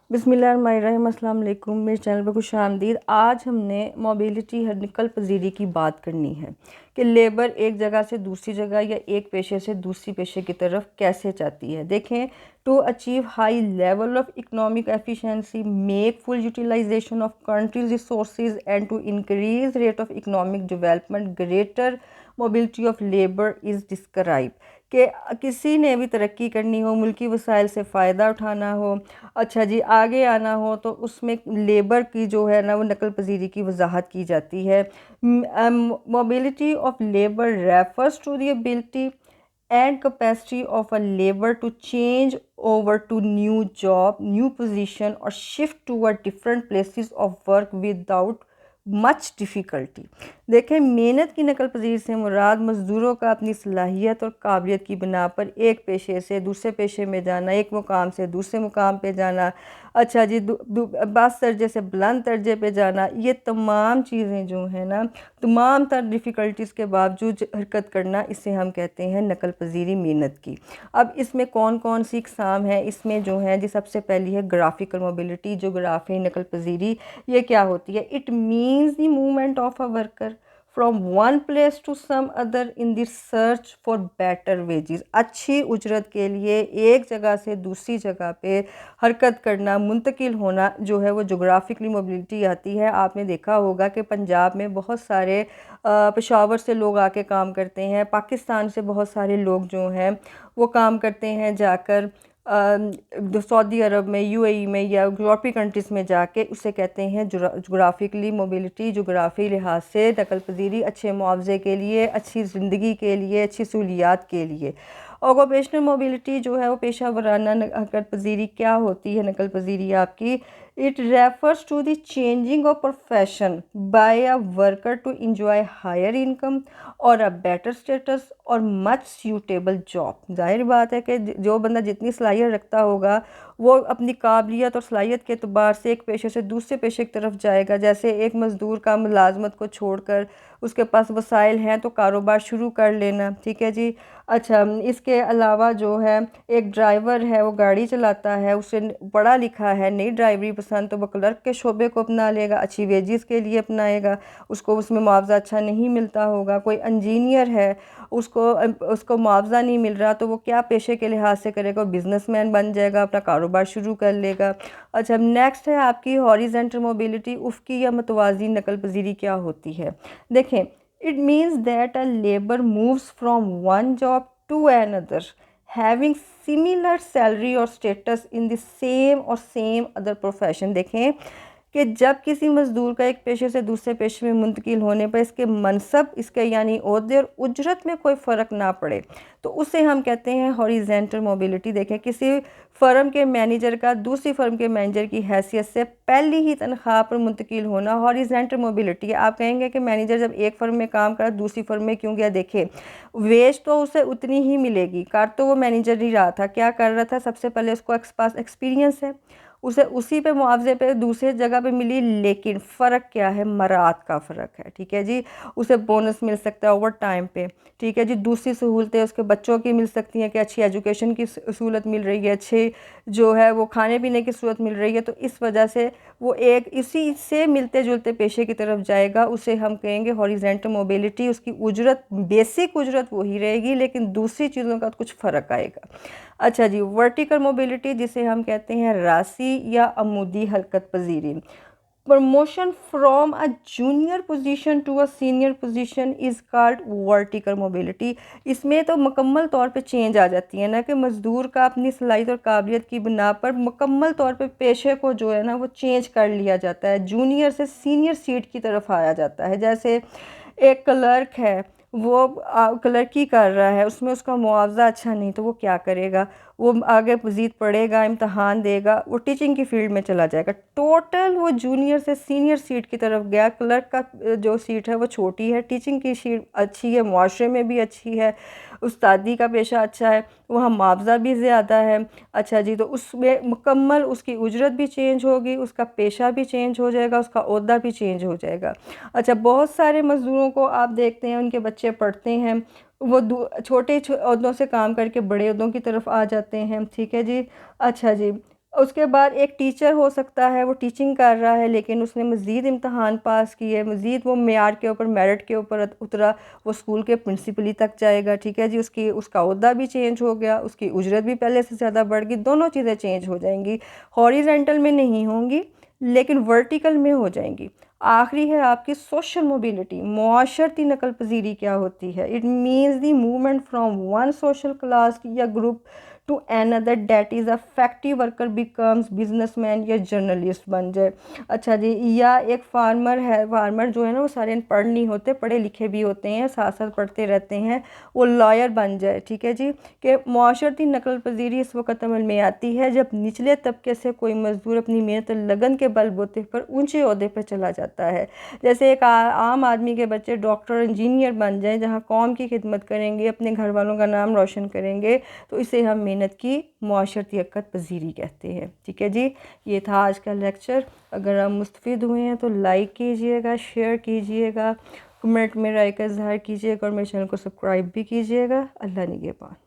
بسم اللہ الرحمن الرحیم۔ السلام علیکم، میرے چینل پر خوش آمدید۔ آج ہم نے موبیلٹی نقل پذیری کی بات کرنی ہے کہ لیبر ایک جگہ سے دوسری جگہ یا ایک پیشے سے دوسری پیشے کی طرف کیسے جاتی ہے۔ دیکھیں، to achieve high level of economic efficiency, make full utilization of country's resources and to increase rate of economic development, greater mobility of labour is describe. کہ کسی نے بھی ترقی کرنی ہو، ملکی وسائل سے فائدہ اٹھانا ہو، اچھا جی آگے آنا ہو، تو اس میں لیبر کی جو ہے نا وہ نقل پذیری کی وضاحت کی جاتی ہے۔ Mobility of labour refers to the ability and capacity of a labour to change over to new job, new position اور shift toward different places of work without much difficulty. دیکھیں، محنت کی نقل پذیری سے مراد مزدوروں کا اپنی صلاحیت اور قابلیت کی بنا پر ایک پیشے سے دوسرے پیشے میں جانا، ایک مقام سے دوسرے مقام پہ جانا، اچھا جی بعض درجے سے بلند درجے پہ جانا، یہ تمام چیزیں جو ہیں نا، تمام تر ڈیفیکلٹیز کے باوجود حرکت کرنا، اسے ہم کہتے ہیں نقل پذیری محنت کی۔ اب اس میں کون کون سی اقسام ہیں؟ اس میں جو ہے جی سب سے پہلی ہے گرافیکل موبیلٹی، جغرافی نقل پذیری۔ یہ کیا ہوتی ہے؟ It means the movement of a worker from one place to some other in the search for better wages. اچھی اجرت کے لیے ایک جگہ سے دوسری جگہ پہ حرکت کرنا، منتقل ہونا جو ہے وہ جغرافکلی موبلٹی آتی ہے۔ آپ نے دیکھا ہوگا کہ پنجاب میں بہت سارے پشاور سے لوگ آ کے کام کرتے ہیں، پاکستان سے بہت سارے لوگ جو ہیں وہ کام کرتے ہیں جا کر سعودی عرب میں، یو اے ای میں یا یورپی کنٹریز میں جا کے، اسے کہتے ہیں جغرافکلی موبلٹی، جغرافی لحاظ سے نقل پذیری، اچھے معاوضے کے لیے، اچھی زندگی کے لیے، اچھی سہولیات کے لیے۔ آکوپیشنل موبلٹی جو ہے وہ پیشہ ورانہ نقل پذیری کیا ہوتی ہے؟ نقل پذیری آپ کی it refers to the changing of profession by a worker to enjoy higher income اور اے بیٹر اسٹیٹس اور مچ سیوٹیبل جاب۔ ظاہر بات ہے کہ جو بندہ جتنی صلاحیت رکھتا ہوگا وہ اپنی قابلیت اور صلاحیت کے اعتبار سے ایک پیشے سے دوسرے پیشے کی طرف جائے گا۔ جیسے ایک مزدور کا ملازمت کو چھوڑ کر اس کے پاس وسائل ہیں تو کاروبار شروع کر لینا، ٹھیک ہے جی۔ اچھا، اس کے علاوہ جو ہے ایک ڈرائیور ہے، وہ گاڑی چلاتا ہے، اسے پڑھا لکھا ہے، نئی ڈرائیوری پسند، تو وہ کلرک کے شعبے کو اپنا لے گا، اچھی ویجز کے لیے اپنائے گا، اس کو اس میں معاوضہ اچھا نہیں ملتا ہوگا۔ کوئی انجینئر ہے، اس کو معاوضہ نہیں مل رہا تو وہ کیا پیشے کے لحاظ سے کرے گا؟ بزنس مین بن جائے گا، اپنا کاروبار شروع کر لے گا۔ اچھا، نیکسٹ ہے آپ کی ہاریزنٹل موبلٹی، افقی یا متوازی نقل پذیری کیا ہوتی ہے؟ دیکھیں، it means that a labor moves from one job to another having similar salary or status in the same other profession۔ دیکھیں کہ جب کسی مزدور کا ایک پیشے سے دوسرے پیشے میں منتقل ہونے پر اس کے منصب، اس کے یعنی عہدے اور اجرت میں کوئی فرق نہ پڑے تو اسے ہم کہتے ہیں ہاریزنٹل موبلٹی۔ دیکھیں، کسی فرم کے مینیجر کا دوسری فرم کے مینیجر کی حیثیت سے پہلی ہی تنخواہ پر منتقل ہونا ہاریزنٹل موبلٹی ہے۔ آپ کہیں گے کہ مینیجر جب ایک فرم میں کام کرا دوسری فرم میں کیوں گیا؟ دیکھیں، ویج تو اسے اتنی ہی ملے گی، کر تو وہ مینیجر نہیں رہا تھا، کیا کر رہا تھا؟ سب سے پہلے اس کو پاس ایکسپیرینس ہے، اسے اسی پہ معاوضے پہ دوسرے جگہ پہ ملی، لیکن فرق کیا ہے؟ مراد کا فرق ہے، ٹھیک ہے جی۔ اسے بونس مل سکتا ہے اوور ٹائم پہ، ٹھیک ہے جی۔ دوسری سہولتیں اس کے بچوں کی مل سکتی ہیں کہ اچھی ایجوکیشن کی سہولت مل رہی ہے، اچھی جو ہے وہ کھانے پینے کی سہولت مل رہی ہے، تو اس وجہ سے وہ ایک اسی سے ملتے جلتے پیشے کی طرف جائے گا، اسے ہم کہیں گے ہاریزنٹل موبلٹی۔ اس کی اجرت، بیسک اجرت وہی رہے گی لیکن دوسری چیزوں کا کچھ فرق آئے گا۔ اچھا جی، ورٹیکل موبلٹی جسے ہم کہتے ہیں راسی یا عمودی حرکت پذیری۔ Promotion from a junior position to a senior position is called vertical mobility۔ اس میں تو مکمل طور پہ چینج آ جاتی ہے نا، کہ مزدور کا اپنی صلاحیت اور قابلیت کی بنا پر مکمل طور پہ پیشے کو جو ہے نا وہ چینج کر لیا جاتا ہے، جونیئر سے سینئر سیٹ کی طرف آیا جاتا ہے۔ جیسے ایک کلرک ہے، وہ کلرکی کر رہا ہے، اس میں اس کا معاوضہ اچھا نہیں تو وہ کیا کرے گا؟ وہ آگے مزید پڑھے گا، امتحان دے گا، وہ ٹیچنگ کی فیلڈ میں چلا جائے گا۔ ٹوٹل وہ جونیئر سے سینئر سیٹ کی طرف گیا۔ کلرک کا جو سیٹ ہے وہ چھوٹی ہے، ٹیچنگ کی سیٹ اچھی ہے، معاشرے میں بھی اچھی ہے، استادی کا پیشہ اچھا ہے، وہاں معاوضہ بھی زیادہ ہے۔ اچھا جی، تو اس میں مکمل اس کی اجرت بھی چینج ہوگی، اس کا پیشہ بھی چینج ہو جائے گا، اس کا عہدہ بھی چینج ہو جائے گا۔ اچھا، بہت سارے مزدوروں کو آپ دیکھتے ہیں، ان کے بچے پڑھتے ہیں، وہ چھوٹے عہدوں سے کام کر کے بڑے عہدوں کی طرف آ جاتے ہیں، ٹھیک ہے جی۔ اچھا جی، اس کے بعد ایک ٹیچر ہو سکتا ہے، وہ ٹیچنگ کر رہا ہے لیکن اس نے مزید امتحان پاس کیے، مزید وہ معیار کے اوپر میرٹ کے اوپر اترا، وہ اسکول کے پرنسپلی تک جائے گا، ٹھیک ہے جی، اس کا عہدہ بھی چینج ہو گیا، اس کی اجرت بھی پہلے سے زیادہ بڑھ گئی، دونوں چیزیں چینج ہو جائیں گی، ہاریزونٹل میں نہیں ہوں گی لیکن ورٹیکل میں ہو جائیں گی۔ آخری ہے آپ کی سوشل موبیلٹی، معاشرتی نقل پذیری کیا ہوتی ہے؟ It means the movement from one social class یا group to another that is a factory worker becomes businessman یا جرنلسٹ بن جائے۔ اچھا جی، یا ایک فارمر ہے، فارمر جو ہے نا وہ سارے پڑھ نہیں ہوتے، پڑھے لکھے بھی ہوتے ہیں، ساتھ ساتھ پڑھتے رہتے ہیں، وہ لائر بن جائے، ٹھیک ہے جی، کہ معاشرتی نقل پذیری اس وقت عمل میں آتی ہے جب نچلے طبقے سے کوئی مزدور اپنی محنت لگن کے بل بوتے پر اونچے عہدے پہ چلا جاتا ہے۔ جیسے ایک عام آدمی کے بچے ڈاکٹر انجینئر بن جائیں، جہاں قوم کی خدمت کریں گے، اپنے گھر والوں کا نام روشن کریں گے، تو اسے ہم محنت کی معاشرتی حقیقت پذیری کہتے ہیں، ٹھیک ہے جی۔ یہ تھا آج کا لیکچر۔ اگر آپ مستفید ہوئے ہیں تو لائک کیجئے گا، شیئر کیجئے گا، کمنٹ میں رائے کا اظہار کیجئے گا اور میرے چینل کو سبسکرائب بھی کیجئے گا۔ اللہ نگہبان۔